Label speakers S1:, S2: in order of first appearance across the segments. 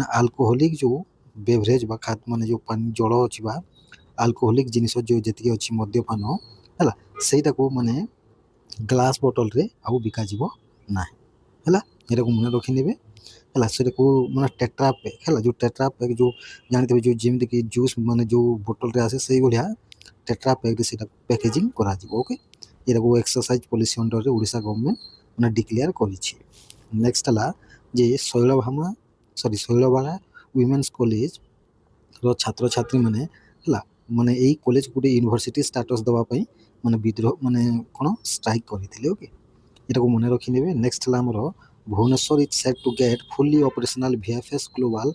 S1: ନା ଆଲକୋହୋଲିକ୍ ଯେଉଁ ବେଭରେଜ୍ ବା ମାନେ ଯେଉଁ ଜଳ ଅଛି ବା ଆଲକୋହୋଲିକ୍ ଜିନିଷ ଯେଉଁ ଯେତିକି ଅଛି ମଦ୍ୟପାନ ହେଲା, ସେଇଟାକୁ ମାନେ ଗ୍ଲାସ୍ ବୋଟଲରେ ଆଉ ବିକାଯିବ ନାହିଁ ହେଲା। ଏଟାକୁ ମନେ ରଖିନେବେ ହେଲା। ସେଟାକୁ ମାନେ ଟେଟ୍ରା ପ୍ୟାକ୍ ହେଲା, ଯେଉଁ ଟେଟ୍ରା ପ୍ୟାକ୍ ଯେଉଁ ଜାଣିଥିବେ, ଯେଉଁ ଯେମିତିକି ଜୁସ୍ ମାନେ ଯେଉଁ ବୋଟଲରେ ଆସେ ସେଇଭଳିଆ ଟେଟ୍ରା ପ୍ୟାକ୍ରେ ସେଇଟା ପ୍ୟାକେଜିଂ କରାଯିବ। ଓକେ, ଏଟାକୁ ଏକ୍ସରସାଇଜ ପଲିସି ଅଣ୍ଡରରେ ଓଡ଼ିଶା ଗଭର୍ଣ୍ଣମେଣ୍ଟ ମାନେ ଡିକ୍ଲେୟାର କରିଛି। ନେକ୍ସଟ ହେଲା ଯେ ଶୈଳବାଳା ୱିମେନ୍ସ କଲେଜର ଛାତ୍ରଛାତ୍ରୀମାନେ ହେଲା ମାନେ ଏଇ କଲେଜ ଗୋଟେ ୟୁନିଭର୍ସିଟି ଷ୍ଟାଟସ୍ ଦେବା ପାଇଁ ମାନେ ବିଦ୍ରୋହ ମାନେ କ'ଣ ଷ୍ଟ୍ରାଇକ୍ କରିଥିଲେ। ଓକେ, ଏଟାକୁ ମନେ ରଖିନେବେ। ନେକ୍ସଟ ହେଲା ଆମର Bhubaneswar is set to get fully operational VFS Global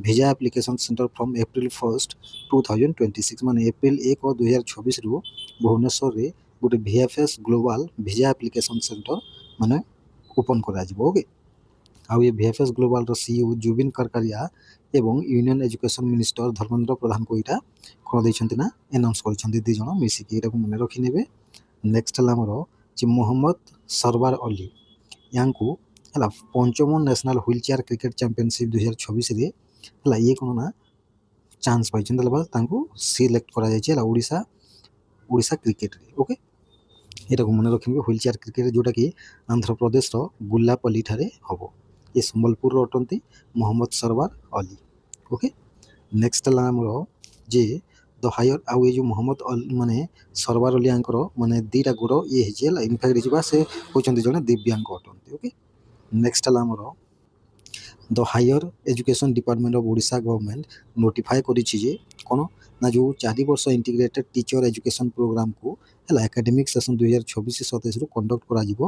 S1: visa application centre from April 1, 2026 ମାନେ ଏପ୍ରିଲ 1, 2026ରୁ ଭୁବନେଶ୍ୱରରେ ଗୋଟେ VFS Global visa application centre ମାନେ ଓପନ୍ କରାଯିବ। ଓକେ, ଆଉ ଏ ଭିଏଫଏସ୍ ଗ୍ଲୋବାଲର ସିଇଓ ଜୁବିନ କରକାରିଆ ଏବଂ ୟୁନିୟନ ଏଜୁକେସନ୍ ମିନିଷ୍ଟର ଧର୍ମେନ୍ଦ୍ର ପ୍ରଧାନଙ୍କୁ ଏଇଟା କ'ଣ ଦେଇଛନ୍ତି ନା ଆନାଉନ୍ସ କରିଛନ୍ତି, ଦୁଇ ଜଣ ମିଶିକି। ଏଇଟାକୁ ମନେ ରଖିନେବେ। ନେକ୍ସଟ ହେଲା ଆମର ଯେ ମହମ୍ମଦ ସରବାର ଅଲି, ୟାଙ୍କୁ ହେଲା 5ମ national wheelchair cricket championship 2026ରେ ହେଲା ଇଏ କ'ଣ ନା ଚାନ୍ସ ପାଇଛନ୍ତି ହେଲା, ତାଙ୍କୁ ସିଲେକ୍ଟ କରାଯାଇଛି ହେଲା ଓଡ଼ିଶା କ୍ରିକେଟରେ। ଓକେ, ଏଇଟାକୁ ମନେ ରଖିବେ ହ୍ୱିଲ୍ ଚେୟାର କ୍ରିକେଟ, ଯେଉଁଟାକି ଆନ୍ଧ୍ରପ୍ରଦେଶର ଗୁଲାପଲ୍ଲୀଠାରେ ହେବ। ଏ ସମ୍ବଲପୁରର ଅଟନ୍ତି ମହମ୍ମଦ ସରବାର ଅଲି। ଓକେ, ନେକ୍ସଟ ହେଲା ଆମର ଯେ ଦ ହାୟର, ଆଉ ଏ ଯେଉଁ ମହମ୍ମଦ ମାନେ ସରବାର ଅଲି ୟାଙ୍କର ମାନେ ଦୁଇଟା ଗୋଡ଼ ଇଏ ହେଇଛି ହେଲା, ଇନଫେକ୍ଟ ହେଇଯିବା, ସେ ହେଉଛନ୍ତି ଜଣେ ଦିବ୍ୟାଙ୍ଗ ଅଟନ୍ତି। ଓକେ, ନେକ୍ସଟ ହେଲା ଆମର the higher education department of Odisha government notify କରିଛି ଯେ କ'ଣ ନା ଯେଉଁ 4 ବର୍ଷ ଇଣ୍ଟିଗ୍ରେଟେଡ୍ ଟିଚର ଏଜୁକେସନ୍ ପ୍ରୋଗ୍ରାମକୁ ହେଲା ଏକାଡେମିକ୍ ସେସନ୍ 2026-27ରୁ କଣ୍ଡକ୍ଟ କରାଯିବ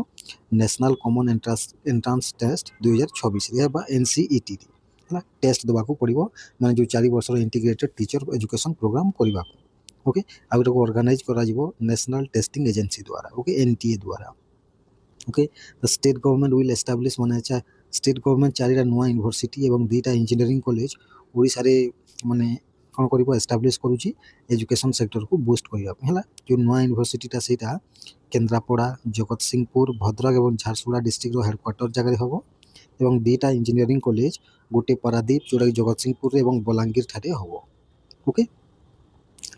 S1: ନ୍ୟାସନାଲ୍ କମନ୍ ଏଣ୍ଟ୍ରାନ୍ସ ଟେଷ୍ଟ 2026 ବା NCETରେ ହେଲା ଟେଷ୍ଟ ଦେବାକୁ ପଡ଼ିବ, ମାନେ ଯେଉଁ 4 ବର୍ଷର ଇଣ୍ଟିଗ୍ରେଟେଡ୍ ଟିଚର ଏଜୁକେସନ୍ ପ୍ରୋଗ୍ରାମ କରିବାକୁ। ଓକେ, ଆଉ ଏଟାକୁ ଅର୍ଗାନାଇଜ୍ କରାଯିବ ନ୍ୟାସନାଲ୍ ଟେଷ୍ଟିଂ ଏଜେନ୍ସି ଦ୍ୱାରା। ଓକେ, NTA ଦ୍ୱାରା। Okay, the state government will establish ମାନେ ଷ୍ଟେଟ୍ ଗଭର୍ଣ୍ଣମେଣ୍ଟ 4ଟା ନୂଆ ୟୁନିଭର୍ସିଟି ଏବଂ 2ଟା ଇଞ୍ଜିନିୟରିଂ କଲେଜ ଓଡ଼ିଶାରେ ମାନେ କ'ଣ କରିବ ଏଷ୍ଟାବ୍ଲିଶ କରୁଛି ଏଜୁକେସନ୍ ସେକ୍ଟରକୁ ବୁଷ୍ଟ କରିବା ପାଇଁ ହେଲା। ଯେଉଁ ନୂଆ ୟୁନିଭର୍ସିଟିଟା ସେଇଟା କେନ୍ଦ୍ରାପଡ଼ା, ଜଗତସିଂହପୁର, ଭଦ୍ରକ ଏବଂ ଝାରସୁଗୁଡ଼ା ଡିଷ୍ଟ୍ରିକ୍ଟର ହେଡ଼କ୍ୱାର୍ଟର ଜାଗାରେ ହେବ ଏବଂ 2ଟା ଇଞ୍ଜିନିୟରିଂ କଲେଜ, ଗୋଟେ ପାରାଦୀପ ଯେଉଁଟାକି ଜଗତସିଂହପୁରରେ ଏବଂ ବଲାଙ୍ଗୀର ଠାରେ ହେବ। ଓକେ,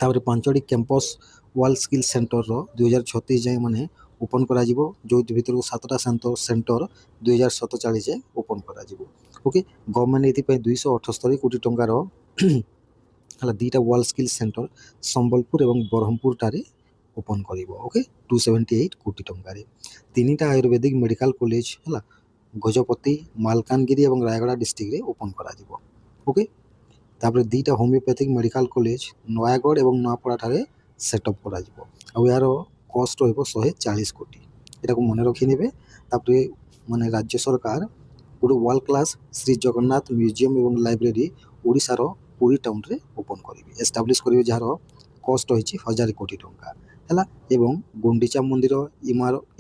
S1: ତାପରେ 5ଟି କ୍ୟାମ୍ପସ୍ ୱାର୍ଲଡ ସ୍କିଲ୍ ସେଣ୍ଟରର 2036 ଯାଏଁ ମାନେ ଓପନ୍ କରାଯିବ, ଯେଉଁ ଭିତରୁ 7ଟା ସେଣ୍ଟର 2047 ଯାଏଁ ଓପନ୍ କରାଯିବ। ଓକେ, ଗଭର୍ଣ୍ଣମେଣ୍ଟ ଏଥିପାଇଁ 278 କୋଟି ଟଙ୍କାର ହେଲା 2ଟା ୱାର୍ଲଡ ସ୍କିଲ୍ ସେଣ୍ଟର ସମ୍ବଲପୁର ଏବଂ ବ୍ରହ୍ମପୁରଠାରେ ଓପନ୍ କରିବ। ଓକେ, 278 କୋଟି ଟଙ୍କାରେ। 3ଟା ଆୟୁର୍ବେଦିକ ମେଡ଼ିକାଲ କଲେଜ ହେଲା ଗଜପତି, ମାଲକାନଗିରି ଏବଂ ରାୟଗଡ଼ା ଡିଷ୍ଟ୍ରିକ୍ଟରେ ଓପନ୍ କରାଯିବ। ଓକେ, ତାପରେ 2ଟା ହୋମିଓପାଥିକ୍ ମେଡ଼ିକାଲ କଲେଜ ନୟାଗଡ଼ ଏବଂ ନୂଆପଡ଼ାଠାରେ ସେଟଅପ୍ କରାଯିବ, ଆଉ ଏହାର କଷ୍ଟ ରହିବ 140 କୋଟି। ଏଟାକୁ ମନେ ରଖିନେବେ। ତାପରେ ମାନେ ରାଜ୍ୟ ସରକାର ଗୋଟେ world class Shri Jagannath museum ଏବଂ ଲାଇବ୍ରେରୀ ଓଡ଼ିଶାର ପୁରୀ ଟାଉନରେ ଓପନ୍ କରିବେ, ଏଷ୍ଟାବ୍ଲିଶ କରିବେ, ଯାହାର କଷ୍ଟ ରହିଛି 1000 କୋଟି ଟଙ୍କା ହେଲା। ଏବଂ ଗୁଣ୍ଡିଚା ମନ୍ଦିର,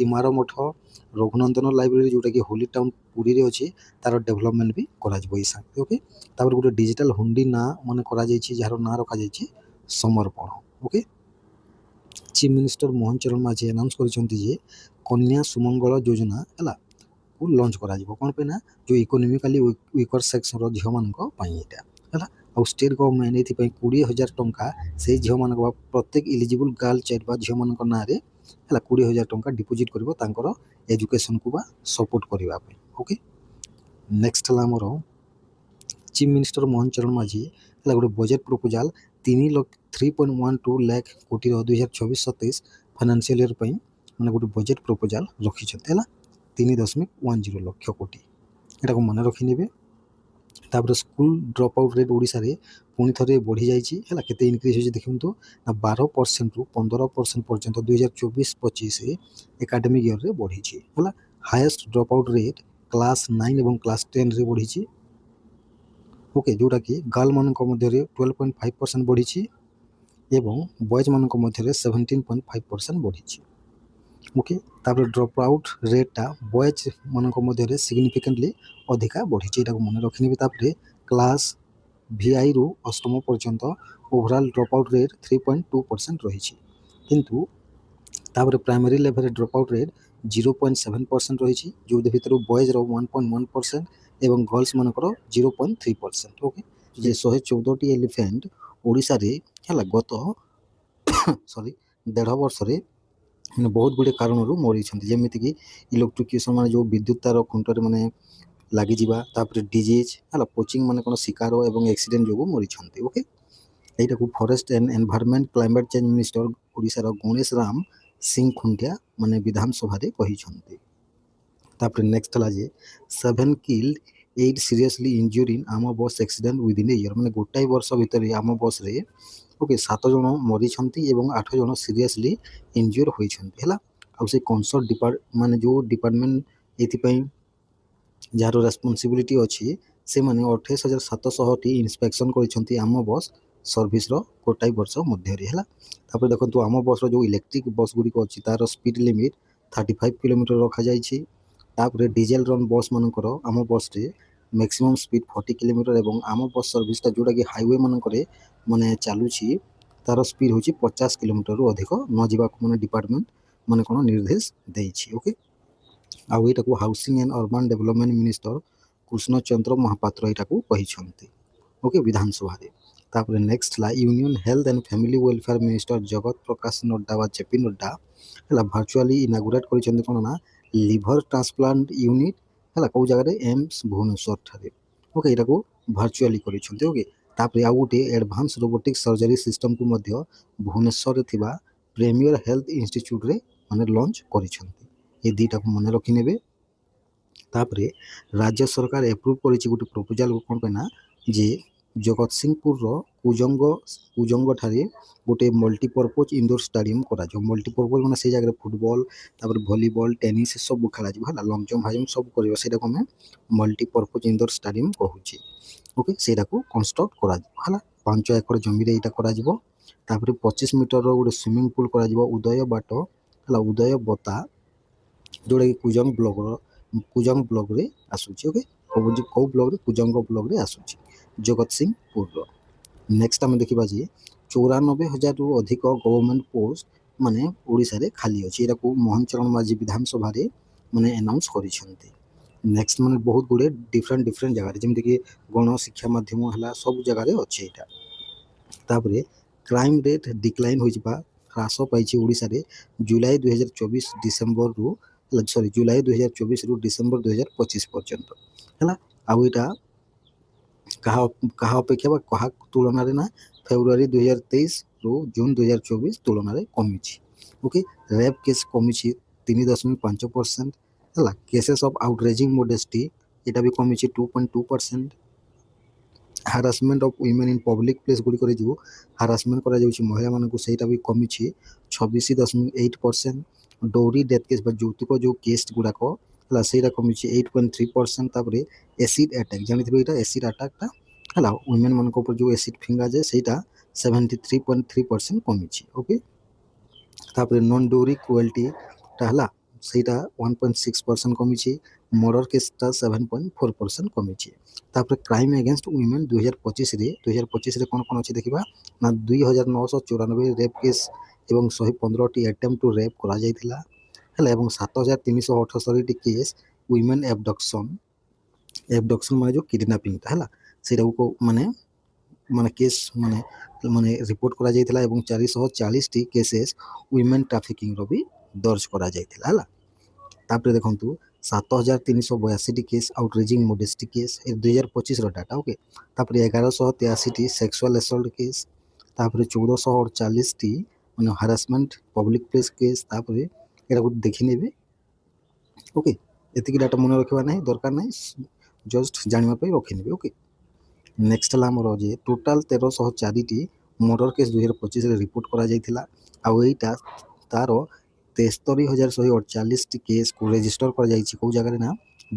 S1: ଇମାର ମଠ, ରଘୁନନ୍ଦନ ଲାଇବ୍ରେରୀ ଯେଉଁଟାକି ହୋଲି ଟାଉନ୍ ପୁରୀରେ ଅଛି, ତାର ଡେଭଲପମେଣ୍ଟ ବି କରାଯିବ ଏଇ ସାଙ୍ଗରେ। ଓକେ, ତାପରେ ଗୋଟେ ଡିଜିଟାଲ ହୁଣ୍ଡି ନାଁ ମାନେ କରାଯାଇଛି, ଯାହାର ନାଁ ରଖାଯାଇଛି ସମର୍ପଣ। Okay, chief minister Mohan Charan Majhi announce କରିଛନ୍ତି ଯେ କନ୍ୟା ସୁମଙ୍ଗଳ ଯୋଜନା ହେଲା କୁ ଲଞ୍ଚ କରାଯିବ। କ'ଣ ପାଇଁ ନା ଯେଉଁ ଇକୋନୋମିକାଲି ୱିକର ସେକ୍ସନର ଝିଅମାନଙ୍କ ପାଇଁ ଏଇଟା ହେଲା। ଆଉ ଷ୍ଟେଟ୍ ଗଭର୍ଣ୍ଣମେଣ୍ଟ ଏଥିପାଇଁ 20,000 ଟଙ୍କା ସେଇ ଝିଅମାନଙ୍କ ବା ପ୍ରତ୍ୟେକ ଇଲିଜିବୁଲ୍ ଗାର୍ଲ ଚାଇଲ୍ଡ ବା ଝିଅମାନଙ୍କ ନାଁରେ ହେଲା 20,000 ଟଙ୍କା ଡିପୋଜିଟ୍ କରିବ ତାଙ୍କର ଏଜୁକେସନ୍କୁ ବା ସପୋର୍ଟ କରିବା ପାଇଁ। ଓକେ, ନେକ୍ସଟ ହେଲା ଆମର ଚିଫ୍ ମିନିଷ୍ଟର ମୋହନ ଚରଣ ମାଝୀ ହେଲା ଗୋଟେ ବଜେଟ୍ ପ୍ରପୋଜାଲ୍ 3.12 ଲାଖ କୋଟିର 2024-27 ଫାଇନାନ୍ସିଆଲ ଇୟର ପାଇଁ ମାନେ ଗୋଟେ ବଜେଟ୍ ପ୍ରପୋଜାଲ୍ ରଖିଛନ୍ତି ହେଲା 3.10 ଲକ୍ଷ କୋଟି। ଏଟାକୁ ମନେ ରଖିନେବେ। ତାପରେ ସ୍କୁଲ ଡ୍ରପ୍ ଆଉଟ୍ ରେଟ୍ ଓଡ଼ିଶାରେ ପୁଣି ଥରେ ବଢ଼ିଯାଇଛି ହେଲା। କେତେ ଇନକ୍ରିଜ୍ ହୋଇଛି ଦେଖନ୍ତୁ ନା 12%ରୁ 15% ପର୍ଯ୍ୟନ୍ତ 2024-25 ଏକାଡେମିକ୍ ଇୟରରେ ବଢ଼ିଛି ହେଲା। Highest drop out rate class 9 ଏବଂ କ୍ଲାସ୍ 10ରେ ବଢ଼ିଛି। ଓକେ, ଯେଉଁଟାକି ଗାର୍ଲମାନଙ୍କ ମଧ୍ୟରେ 12.5% ବଢ଼ିଛି ଏବଂ ବଏଜ୍ମାନଙ୍କ ମଧ୍ୟରେ 17.5% ବଢ଼ିଛି। ଓକେ, ତାପରେ ଡ୍ରପ୍ ଆଉଟ୍ ରେଟ୍ଟା ବଏଜ୍ମାନଙ୍କ ମଧ୍ୟରେ ସିଗ୍ନିଫିକାଣ୍ଟଲି ଅଧିକା ବଢ଼ିଛି, ଏଟାକୁ ମନେ ରଖିନେବେ। ତାପରେ କ୍ଲାସ୍ VIରୁ 8ମ ପର୍ଯ୍ୟନ୍ତ ଓଭରାଲ୍ ଡ୍ରପ୍ ଆଉଟ୍ ରେଟ୍ 3.2% ରହିଛି, କିନ୍ତୁ ତାପରେ ପ୍ରାଇମେରୀ ଲେଭେଲରେ ଡ୍ରପ୍ ଆଉଟ୍ ରେଟ୍ 0.7% ରହିଛି, ଯେଉଁ ଭିତରୁ ବଏଜ୍ର 1.1% ଏବଂ ଗର୍ଲସ ମାନଙ୍କର 0.3%। ଓକେ, ଯେ 114ଟି ଏଲିଫେଣ୍ଟ ଓଡ଼ିଶାରେ ହେଲା ଗତ ସରି 1.5 ବର୍ଷରେ ମାନେ ବହୁତ ଗୁଡ଼ିଏ କାରଣରୁ ମରିଛନ୍ତି, ଯେମିତିକି ଇଲେକ୍ଟ୍ରିକ୍ୟୁସନ୍ ମାନେ ଯେଉଁ ବିଦ୍ୟୁତ୍ ତାର ଖୁଣ୍ଟରେ ମାନେ ଲାଗିଯିବା, ତାପରେ ଡିଜିଜ୍ ହେଲା, ପୋଚିଂ ମାନେ କ'ଣ ଶିକାର ଏବଂ ଆକ୍ସିଡେଣ୍ଟ ଯୋଗୁଁ ମରିଛନ୍ତି। ଓକେ, এইটাକୁ forest and environment climate change minister ଓଡ଼ିଶାର ଗଣେଶ ରାମ ସିଂ ଖୁଣ୍ଟିଆ ମାନେ ବିଧାନସଭାରେ କହିଛନ୍ତି। ତାପରେ ନେକ୍ସଟ ହେଲା ଯେ 7 କିଲ୍ଡ 8 ସିରିୟସଲି ଇଞ୍ଜୁର୍ଡ ଇନ୍ ଆମ ବସ୍ ଆକ୍ସିଡେଣ୍ଟ ୱିଦିନ୍ ଏ ଇୟର୍, ମାନେ ଗୋଟାଏ ବର୍ଷ ଭିତରେ ଆମ ବସ୍ରେ ଓକେ 7 ଜଣ ମରିଛନ୍ତି ଏବଂ 8 ଜଣ ସିରିୟସଲି ଇଞ୍ଜୁର ହୋଇଛନ୍ତି ହେଲା। ଆଉ ସେ କନସର୍ଟ ମାନେ ଯେଉଁ ଡିପାର୍ଟମେଣ୍ଟ ଏଥିପାଇଁ ଯାହାର ରେସ୍ପନ୍ସିବିଲିଟି ଅଛି ସେମାନେ 28,700ଟି ଇନ୍ସପେକ୍ସନ୍ କରିଛନ୍ତି ଆମ ବସ୍ ସର୍ଭିସର ଗୋଟାଏ ବର୍ଷ ମଧ୍ୟରେ ହେଲା। ତାପରେ ଦେଖନ୍ତୁ ଆମ ବସ୍ର ଯେଉଁ ଇଲେକ୍ଟ୍ରିକ୍ ବସ୍ ଗୁଡ଼ିକ ଅଛି ତାର ସ୍ପିଡ଼ ଲିମିଟ୍ 35 କିଲୋମିଟର ରଖାଯାଇଛି। ତାପରେ ଡିଜେଲ ରନ୍ ବସ୍ ମାନଙ୍କର ଆମ ବସ୍ରେ ମ୍ୟାକ୍ସିମମ୍ ସ୍ପିଡ଼ 40 କିଲୋମିଟର ଏବଂ ଆମ ବସ୍ ସର୍ଭିସଟା ଯେଉଁଟାକି ହାଇୱେ ମାନଙ୍କରେ ମାନେ ଚାଲୁଛି ତାର ସ୍ପିଡ଼ ହେଉଛି 50 କିଲୋମିଟରରୁ ଅଧିକ ନ ଯିବାକୁ ମାନେ ଡିପାର୍ଟମେଣ୍ଟ ମାନେ କ'ଣ ନିର୍ଦ୍ଦେଶ ଦେଇଛି। ଓକେ, ଆଉ ଏଇଟାକୁ housing and urban development minister Krushna Chandra Mahapatra ଏଇଟାକୁ କହିଛନ୍ତି। ଓକେ, ବିଧାନସଭାରେ। ତାପରେ ନେକ୍ସଟ ହେଲା union health and family welfare minister Jagat Prakash Nadda ବା ଜେପି ନଡ୍ଡା ହେଲା ଭର୍ଚୁଆଲି ଇନାଗୁରେଟ୍ କରିଛନ୍ତି କ'ଣ ନା ଲିଭର ଟ୍ରାନ୍ସପ୍ଲାଣ୍ଟ ୟୁନିଟ୍ ହେଲା କେଉଁ ଜାଗାରେ ଏମ୍ସ ଭୁବନେଶ୍ୱର ଠାରେ। ଓକେ, ଏଇଟାକୁ ଭର୍ଚୁଆଲି କରିଛନ୍ତି। ଓକେ, ତାପରେ ଆଉ ଗୋଟିଏ ଆଡ଼ଭାନ୍ସ ରୋବୋଟିକ୍ ସର୍ଜରୀ ସିଷ୍ଟମକୁ ମଧ୍ୟ ଭୁବନେଶ୍ୱରରେ ଥିବା ପ୍ରିମିୟର ହେଲ୍ଥ ଇନଷ୍ଟିଚ୍ୟୁଟରେ ମାନେ ଲଞ୍ଚ କରିଛନ୍ତି। ଏ ଦୁଇଟାକୁ ମନେ ରଖିନେବେ। ତାପରେ ରାଜ୍ୟ ସରକାର ଏପ୍ରୁଭ୍ କରିଛି ଗୋଟେ ପ୍ରପୋଜାଲ୍ କ'ଣ ପାଇଁ ନା ଯେ ଜଗତସିଂହପୁରର କୁଜଙ୍ଗଠାରେ ଗୋଟେ ମଲ୍ଟିପର୍ପୋଜ୍ ଇଣ୍ଡୋର ଷ୍ଟାଡ଼ିୟମ୍ କରାଯିବ। ମଲ୍ଟିପର୍ପୋଜ୍ ମାନେ ସେଇ ଜାଗାରେ ଫୁଟବଲ୍ ତାପରେ ଭଲିବଲ୍ ଟେନିସ୍ ସବୁ ଖେଳାଯିବ ହେଲା, ଲଙ୍ଗ୍ ଜମ୍ପ ହାଇ ଜମ୍ପ ସବୁ କରିବ, ସେଇଟାକୁ ଆମେ ମଲ୍ଟିପର୍ପୋଜ୍ ଇଣ୍ଡୋର ଷ୍ଟାଡ଼ିୟମ୍ କହୁଛେ। ଓକେ, ସେଇଟାକୁ କନଷ୍ଟ୍ରକ୍ଟ କରାଯିବ ହେଲା, 5 ଏକର ଜମିରେ ଏଇଟା କରାଯିବ। ତାପରେ 25 ମିଟରର ଗୋଟେ ସୁଇମିଂ ପୁଲ୍ କରାଯିବ ଉଦୟ ବାଟ ହେଲା, ଉଦୟ ବତା ଯେଉଁଟାକି କୁଜଙ୍ଗ ବ୍ଲକରେ ଆସୁଛି। ଓକେ, କେଉଁ ବ୍ଲକରେ କୁଜଙ୍ଗ ବ୍ଲକରେ ଆସୁଛି ଜଗତସିଂହପୁରର। ନେକ୍ସଟ ଆମେ ଦେଖିବା ଯେ 94,000ରୁ ଅଧିକ ଗଭର୍ଣ୍ଣମେଣ୍ଟ ପୋଷ୍ଟ ମାନେ ଓଡ଼ିଶାରେ ଖାଲି ଅଛି, ଏଟାକୁ ମୋହନ ଚରଣ ମାଝୀ ବିଧାନସଭାରେ ମାନେ ଆନାଉନ୍ସ କରିଛନ୍ତି। ନେକ୍ସଟ ମାନେ ବହୁତ ଗୁଡ଼ିଏ ଡିଫରେଣ୍ଟ ଜାଗାରେ ଯେମିତିକି ଗଣଶିକ୍ଷା ମାଧ୍ୟମ ହେଲା ସବୁ ଜାଗାରେ ଅଛି ଏଇଟା। ତାପରେ କ୍ରାଇମ୍ ରେଟ୍ ଡିକ୍ଲାଇନ୍ ହୋଇଯିବା ହ୍ରାସ ପାଇଛି ଓଡ଼ିଶାରେ ଜୁଲାଇ 2024 ଡିସେମ୍ବରରୁ ଜୁଲାଇ 2024ରୁ ଡିସେମ୍ବର 2025 ପର୍ଯ୍ୟନ୍ତ ହେଲା। ଆଉ ଏଇଟା କାହା ଅପେକ୍ଷା ବା କାହା ତୁଳନାରେ ନା ଫେବୃଆରୀ 2023ରୁ ଜୁନ୍ 2024 ତୁଳନାରେ କମିଛି। ଓକେ, ରେପ୍ କେସ୍ କମିଛି 3.5% ହେଲା। କେସେସ୍ ଅଫ୍ ଆଉଟରେଜିଂ ମୋଡେଷ୍ଟି ଏଇଟା ବି କମିଛି 2.2%। Harassment of women in public place ଗୁଡ଼ିକରେ ଯେଉଁ ହାରାସମେଣ୍ଟ କରାଯାଉଛି ମହିଳାମାନଙ୍କୁ ସେଇଟା ବି କମିଛି 26.8%। ଡୋରି ଡେଥ୍ କେସ୍ ବା ଯୌତୁକ ଯେଉଁ କେସ୍ ଗୁଡ଼ାକ ହେଲା ସେଇଟା କମିଛି 8.3%। ତାପରେ ଏସିଡ୍ ଆଟାକ୍ ଜାଣିଥିବେ ଏଇଟା ଏସିଡ୍ ଆଟାକ୍ଟା ହେଲା ୱିମେନ୍ ମାନଙ୍କ ଉପରେ ଯେଉଁ ଏସିଡ୍ ଫିଙ୍ଗାଯାଏ ସେଇଟା 73.3% କମିଛି। ଓକେ, ତାପରେ ନନ୍ ଡୋରି କ୍ରୁଏଲ୍ଟିଟା ହେଲା ସେଇଟା 1.6% କମିଛି। ମର୍ଡର କେସ୍ଟା 7.4% କମିଛି। ତାପରେ କ୍ରାଇମ୍ ଏଗେନ୍ଷ୍ଟ ୱିମେନ୍ 2025ରେ କ'ଣ କ'ଣ ଅଛି ଦେଖିବା ନା 2,994 ରେପ୍ କେସ୍ ଏବଂ 115ଟି ଆଟେମ୍ପ୍ଟ ଟୁ ରେପ୍ କରାଯାଇଥିଲା ହେଲା, ଏବଂ 7,378ଟି କେସ୍ ୱିମେନ୍ ଆବଡକ୍ସନ୍ ମାନେ ଯେଉଁ କିଡ଼ନାପିଂଟା ହେଲା ସେଇଟାକୁ ମାନେ କେସ୍ ମାନେ ରିପୋର୍ଟ କରାଯାଇଥିଲା ଏବଂ 440ଟି କେସେସ୍ ୱିମେନ୍ ଟ୍ରାଫିକିଂର ବି ଦର୍ଜ କରାଯାଇଥିଲା ହେଲା। ତାପରେ ଦେଖନ୍ତୁ 7,382ଟି କେସ୍ ଆଉଟରେଜିଂ ମୋଡେଷ୍ଟି କେସ୍ 2025ର ଡାଟା। ଓକେ, ତାପରେ 1,183ଟି ସେକ୍ସୁଆଲ୍ ଆସଲ୍ଟ କେସ୍, ତାପରେ 1,448ଟି ମାନେ ହାରାସମେଣ୍ଟ ପବ୍ଲିକ୍ ପ୍ଲେସ୍ କେସ୍। ତାପରେ ଏଟାକୁ ଦେଖିନେବେ। ଓକେ, ଏତିକି ଡାଟା ମନେ ରଖିବା ନାହିଁ ଦରକାର ନାହିଁ, ଜଷ୍ଟ ଜାଣିବା ପାଇଁ ରଖିନେବେ। ଓକେ, ନେକ୍ସଟ ହେଲା ଆମର ଯେ ଟୋଟାଲ୍ 1,304ଟି ମର୍ଡର କେସ୍ 2025ରେ ରିପୋର୍ଟ କରାଯାଇଥିଲା। ଆଉ ଏଇଟା ତାର 73,148ଟି କେସ୍କୁ ରେଜିଷ୍ଟର କରାଯାଇଛି କେଉଁ ଜାଗାରେ ନା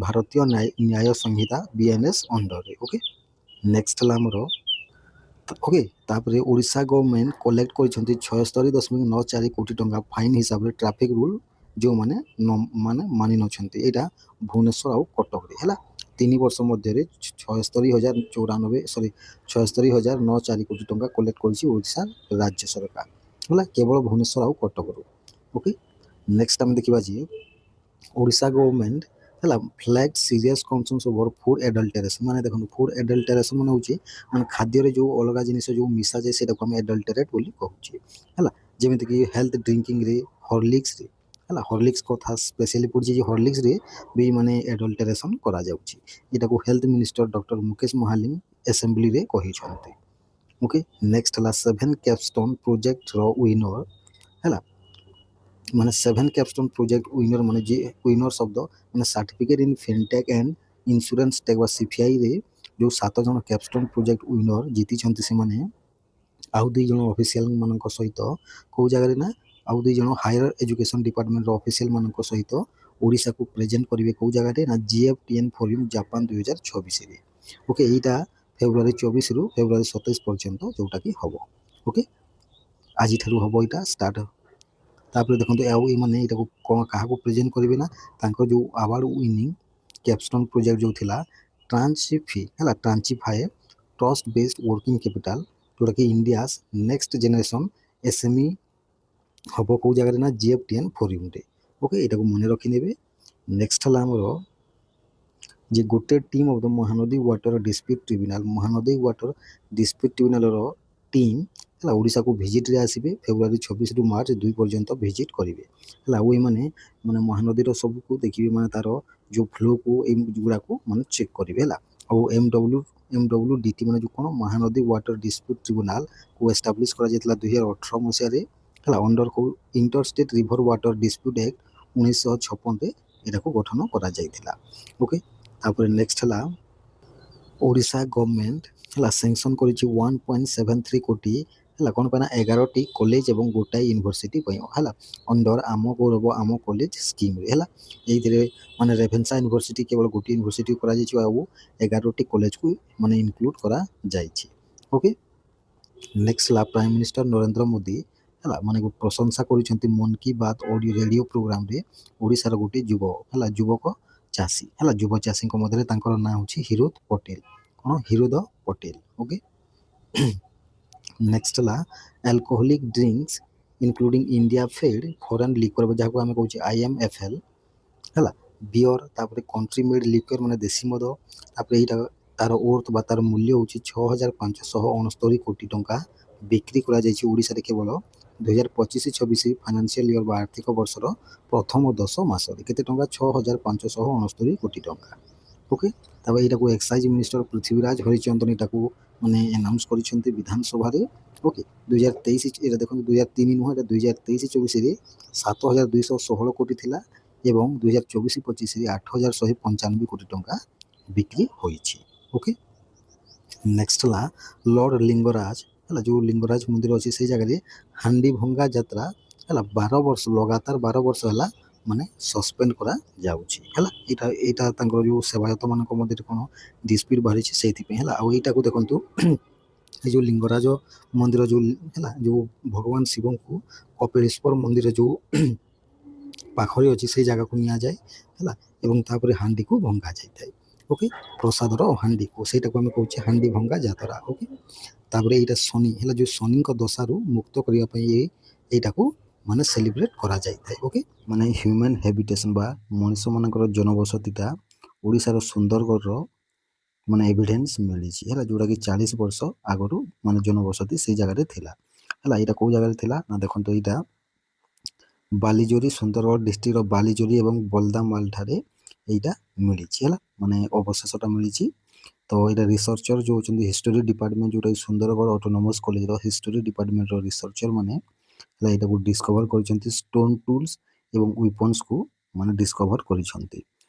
S1: ଭାରତୀୟ ନ୍ୟାୟ ସଂହିତା BNS ଅଣ୍ଡରରେ। ଓକେ, ନେକ୍ସଟ ହେଲା ଆମର ଓକେ, ତାପରେ ଓଡ଼ିଶା ଗଭର୍ଣ୍ଣମେଣ୍ଟ କଲେକ୍ଟ କରିଛନ୍ତି 76.94 କୋଟି ଟଙ୍କା ଫାଇନ୍ ହିସାବରେ ଟ୍ରାଫିକ୍ ରୁଲ୍ ଯେଉଁମାନେ ମାନି ନଛନ୍ତି। ଏଇଟା ଭୁବନେଶ୍ୱର ଆଉ କଟକରେ ହେଲା। 3 ବର୍ଷ ମଧ୍ୟରେ 76,904 କୋଟି ଟଙ୍କା କଲେକ୍ଟ କରିଛି ଓଡ଼ିଶା ରାଜ୍ୟ ସରକାର ହେଲା, କେବଳ ଭୁବନେଶ୍ୱର ଆଉ କଟକରୁ। ଓକେ, ନେକ୍ସଟ ଆମେ ଦେଖିବା ଯେ ଓଡ଼ିଶା ଗଭର୍ଣ୍ଣମେଣ୍ଟ ହେଲା ଫ୍ଲାଗ୍ ସିରିୟସ୍ କନସର୍ନସ୍ ଓଭର ଫୁଡ୍ ଆଡଲ୍ଟରେସନ୍ ମାନେ ଦେଖନ୍ତୁ ଫୁଡ୍ ଆଡଲ୍ଟରେସନ୍ ମାନେ ହେଉଛି ମାନେ ଖାଦ୍ୟରେ ଯେଉଁ ଅଲଗା ଜିନିଷ ଯେଉଁ ମିଶାଯାଏ ସେଇଟାକୁ ଆମେ ଆଡଲ୍ଟରେଟ୍ ବୋଲି କହୁଛେ ହେଲା ଯେମିତିକି ହେଲ୍ଥ ଡ୍ରିଙ୍କିଂରେ ହର୍ଲିକ୍ସରେ ହେଲା ହର୍ଲିକ୍ସ କଥା ସ୍ପେଶିଆଲି ପଡ଼ିଛି ଯେ ହର୍ଲିକ୍ସରେ ବି ମାନେ ଆଡଲ୍ଟରେସନ୍ କରାଯାଉଛି ଏଟାକୁ health minister doctor Mukesh Mahalik ଆସେମ୍ବଲିରେ କହିଛନ୍ତି ଓକେ ନେକ୍ସଟ ହେଲା 7 କ୍ୟାପଷ୍ଟୋନ୍ ପ୍ରୋଜେକ୍ଟର ୱିନର ହେଲା ମାନେ 7 କ୍ୟାପଷ୍ଟୋନ୍ ପ୍ରୋଜେକ୍ଟ ୱିନର ମାନେ ଯେ ୱିନର ଶବ୍ଦ ମାନେ certificate in fintech and insurance tech ବା ସିପିଆଇରେ ଯେଉଁ 7 ଜଣ କ୍ୟାପଷ୍ଟୋନ୍ ପ୍ରୋଜେକ୍ଟ ୱିନର ଜିତିଛନ୍ତି ସେମାନେ ଆଉ 2 ଜଣ ଅଫିସିଆଲମାନଙ୍କ ସହିତ କେଉଁ ଜାଗାରେ ନା ଆଉ 2 ଜଣ ହାୟର ଏଜୁକେସନ୍ ଡିପାର୍ଟମେଣ୍ଟର ଅଫିସିଆଲମାନଙ୍କ ସହିତ ଓଡ଼ିଶାକୁ ପ୍ରେଜେଣ୍ଟ କରିବେ କେଉଁ ଜାଗାରେ ନା GFTN ଫୋରମ୍ ଜାପାନ 2026ରେ ଓକେ ଏଇଟା ଫେବୃଆରୀ 24ରୁ ଫେବୃଆରୀ 27 ପର୍ଯ୍ୟନ୍ତ ଯେଉଁଟାକି ହେବ ଓକେ ଆଜିଠାରୁ ହେବ ଏଇଟା ଷ୍ଟାର୍ଟ ତାପରେ ଦେଖନ୍ତୁ ଆଉ ଏମାନେ ଏଇଟାକୁ କ'ଣ କାହାକୁ ପ୍ରେଜେଣ୍ଟ କରିବେ ନା ତାଙ୍କର ଯେଉଁ ଆୱାର୍ଡ଼ ୱିନିଂ କ୍ୟାପଷ୍ଟୋନ୍ ପ୍ରୋଜେକ୍ଟ ଯେଉଁ ଥିଲା ଟ୍ରାନ୍ସଫି ହେଲା ଟ୍ରାନ୍ସିଫାଏ ଟ୍ରଷ୍ଟ ବେସ୍ଡ ୱାର୍କିଂ କ୍ୟାପିଟାଲ ଯେଉଁଟାକି ଇଣ୍ଡିଆସ୍ ନେକ୍ସଟ ଜେନେରେସନ୍ SME ହେବ କେଉଁ ଜାଗାରେ ନା GFTN ଫୋରମ୍ରେ ଓକେ ଏଇଟାକୁ ମନେ ରଖିନେବେ ନେକ୍ସଟ ହେଲା ଆମର ଯେ ଗୋଟେ team of the Mahanadi Water Dispute Tribunal Mahanadi Water Dispute ଟ୍ରିବ୍ୟୁନାଲର ଟିମ୍ ହେଲା ଓଡ଼ିଶାକୁ ଭିଜିଟ୍ରେ ଆସିବେ ଫେବୃଆରୀ 26ରୁ ମାର୍ଚ୍ଚ 2 ପର୍ଯ୍ୟନ୍ତ ଭିଜିଟ୍ କରିବେ ହେଲା ଆଉ ଏମାନେ ମାନେ ମହାନଦୀର ସବୁକୁ ଦେଖିବେ ମାନେ ତାର ଯେଉଁ ଫ୍ଲୋକୁ ଏଗୁଡ଼ାକୁ ମାନେ ଚେକ୍ କରିବେ ହେଲା ଆଉ MWDT ମାନେ ଯେଉଁ କ'ଣ ମହାନଦୀ ୱାଟର ଡିସ୍ପ୍ୟୁଟ୍ ଟ୍ରିବ୍ୟୁନାଲକୁ ଏଷ୍ଟାବ୍ଲିଶ୍ କରାଯାଇଥିଲା 2018 ମସିହାରେ ହେଲା ଅଣ୍ଡର କେଉଁ Interstate River Water Dispute Act 1956ରେ ଏଟାକୁ ଗଠନ କରାଯାଇଥିଲା ଓକେ ତାପରେ ନେକ୍ସଟ ହେଲା ଓଡ଼ିଶା ଗଭର୍ଣ୍ଣମେଣ୍ଟ ହେଲା ସାଂସନ୍ କରିଛି 1.73 କୋଟି ହେଲା କ'ଣ ପାଇଁ ନା 11ଟି କଲେଜ ଏବଂ ଗୋଟାଏ ୟୁନିଭର୍ସିଟି ପାଇଁ ହେଲା ଅଣ୍ଡର ଆମ ଗୌରବ ଆମ କଲେଜ ସ୍କିମ୍ରେ ହେଲା ଏଇଥିରେ ମାନେ ରେଭେନ୍ସା ୟୁନିଭର୍ସିଟି କେବଳ ଗୋଟିଏ ୟୁନିଭର୍ସିଟି କରାଯାଇଛି ଆଉ 11ଟି କଲେଜକୁ ମାନେ ଇନକ୍ଲୁଡ଼ କରାଯାଇଛି ଓକେ ନେକ୍ସଟ ହେଲା ପ୍ରାଇମ୍ ମିନିଷ୍ଟର ନରେନ୍ଦ୍ର ମୋଦି ହେଲା ମାନେ ପ୍ରଶଂସା କରିଛନ୍ତି ମନ୍ କି ବାତ୍ ଅଡ଼ିଓ ରେଡ଼ିଓ ପ୍ରୋଗ୍ରାମରେ ଓଡ଼ିଶାର ଗୋଟିଏ ଯୁବକ ଚାଷୀ ହେଲା ଯୁବ ଚାଷୀଙ୍କ ମଧ୍ୟରେ ତାଙ୍କର ନାଁ ହେଉଛି ହିରୋଦ ପଟେଲ କ'ଣ ହିରୋଦ ପଟେଲ ଓକେ ନେକ୍ସଟ ହେଲା ଆଲକୋହୋଲିକ୍ ଡ୍ରିଙ୍କସ୍ ଇନକ୍ଲୁଡ଼ିଂ ଇଣ୍ଡିଆ ଫେଡ୍ ଫରେନ୍ ଲିକ୍ୱର ଯାହାକୁ ଆମେ କହୁଛେ IMFL ହେଲା ବିୟର ତାପରେ କଣ୍ଟ୍ରି ମେଡ୍ ଲିକ୍ୱର ମାନେ ଦେଶୀ ମଦ ତାପରେ ଏଇଟା ତାର ଓର୍ଥ ବା ତାର ମୂଲ୍ୟ ହେଉଛି 6,569 କୋଟି ଟଙ୍କା ବିକ୍ରି କରାଯାଇଛି ଓଡ଼ିଶାରେ କେବଳ 2025-26 ଫାଇନାନ୍ସିଆଲ ଇୟର ବା ଆର୍ଥିକ ବର୍ଷର ପ୍ରଥମ 10 ମାସରେ କେତେ ଟଙ୍କା 6,569 କୋଟି ଟଙ୍କା ଓକେ ତାପରେ ଏଇଟାକୁ ଏକ୍ସାଇଜ୍ ମିନିଷ୍ଟର ପୃଥ୍ୱୀରାଜ ହରିଚନ୍ଦନ ଏଟାକୁ ମାନେ ଆନାଉନ୍ସ କରିଛନ୍ତି ବିଧାନସଭାରେ ଓକେ 2023 ଏଇଟା ଦେଖନ୍ତୁ 2003 ନୁହଁ ଏଇଟା 2023-24ରେ 7,216 କୋଟି ଥିଲା ଏବଂ 2024-25ରେ 8,195 କୋଟି ଟଙ୍କା ବିକ୍ରି ହୋଇଛି ଓକେ ନେକ୍ସଟ ହେଲା ଲର୍ଡ଼ ଲିଙ୍ଗରାଜ ହେଲା ଯେଉଁ ଲିଙ୍ଗରାଜ ମନ୍ଦିର ଅଛି ସେଇ ଜାଗାରେ ହାଣ୍ଡି ଭଙ୍ଗା ଯାତ୍ରା ହେଲା 12 ବର୍ଷ ଲଗାତାର 12 ବର୍ଷ ହେଲା ମାନେ ସସ୍ପେଣ୍ଡ କରାଯାଉଛି ହେଲା ଏଇଟା ତାଙ୍କର ଯେଉଁ ସେବାୟତମାନଙ୍କ ମଧ୍ୟରେ କ'ଣ ଡିସ୍ପ୍ୟୁଟ୍ ବାହାରିଛି ସେଇଥିପାଇଁ ହେଲା ଆଉ ଏଇଟାକୁ ଦେଖନ୍ତୁ ଏ ଯେଉଁ ଲିଙ୍ଗରାଜ ମନ୍ଦିର ଯେଉଁ ହେଲା ଯେଉଁ ଭଗବାନ ଶିବଙ୍କୁ କପିଳେଶ୍ୱର ମନ୍ଦିର ଯେଉଁ ପାଖରେ ଅଛି ସେଇ ଜାଗାକୁ ନିଆଯାଏ ହେଲା ଏବଂ ତାପରେ ହାଣ୍ଡିକୁ ଭଙ୍ଗା ଯାଇଥାଏ ଓକେ ପ୍ରସାଦର ହାଣ୍ଡିକୁ ସେଇଟାକୁ ଆମେ କହୁଛେ ହାଣ୍ଡି ଭଙ୍ଗା ଯାତ୍ରା ଓକେ ତାପରେ ଏଇଟା ଶନି ହେଲା ଯେଉଁ ଶନିଙ୍କ ଦଶାରୁ ମୁକ୍ତ କରିବା ପାଇଁ ଏଇଟାକୁ ମାନେ ସେଲିବ୍ରେଟ୍ କରାଯାଇଥାଏ ଓକେ ମାନେ ହ୍ୟୁମାନ୍ ହାବିଟେସନ୍ ବା ମଣିଷମାନଙ୍କର ଜନବସତିଟା ଓଡ଼ିଶାର ସୁନ୍ଦରଗଡ଼ର ମାନେ ଏଭିଡେନ୍ସ ମିଳିଛି ହେଲା ଯେଉଁଟାକି 40 ବର୍ଷ ଆଗରୁ ମାନେ ଜନବସତି ସେଇ ଜାଗାରେ ଥିଲା ହେଲା ଏଇଟା କେଉଁ ଜାଗାରେ ଥିଲା ନା ଦେଖନ୍ତୁ ଏଇଟା ବାଲିଜୋରି ସୁନ୍ଦରଗଡ଼ ଡିଷ୍ଟ୍ରିକ୍ଟର ବାଲିଜୋରି ଏବଂ ବଲଦାମାଲ ଠାରେ ଏଇଟା ମିଳିଛି ହେଲା ମାନେ ଅବଶେଷଟା ମିଳିଛି ତ ଏଇଟା ରିସର୍ଚ୍ଚର ଯେଉଁ ଅଛନ୍ତି ହିଷ୍ଟୋରୀ ଡିପାର୍ଟମେଣ୍ଟ ଯେଉଁଟାକି ସୁନ୍ଦରଗଡ଼ ଅଟୋନୋମସ୍ କଲେଜର ହିଷ୍ଟୋରୀ ଡିପାର୍ଟମେଣ୍ଟର ରିସର୍ଚ୍ଚର ମାନେ ହେଲା ଏଇଟାକୁ ଡିସ୍କଭର କରିଛନ୍ତି ଷ୍ଟୋନ୍ ଟୁଲ୍ସ ଏବଂ ୱିପନ୍ସକୁ ମାନେ ଡିସ୍କଭର କରିଛନ୍ତି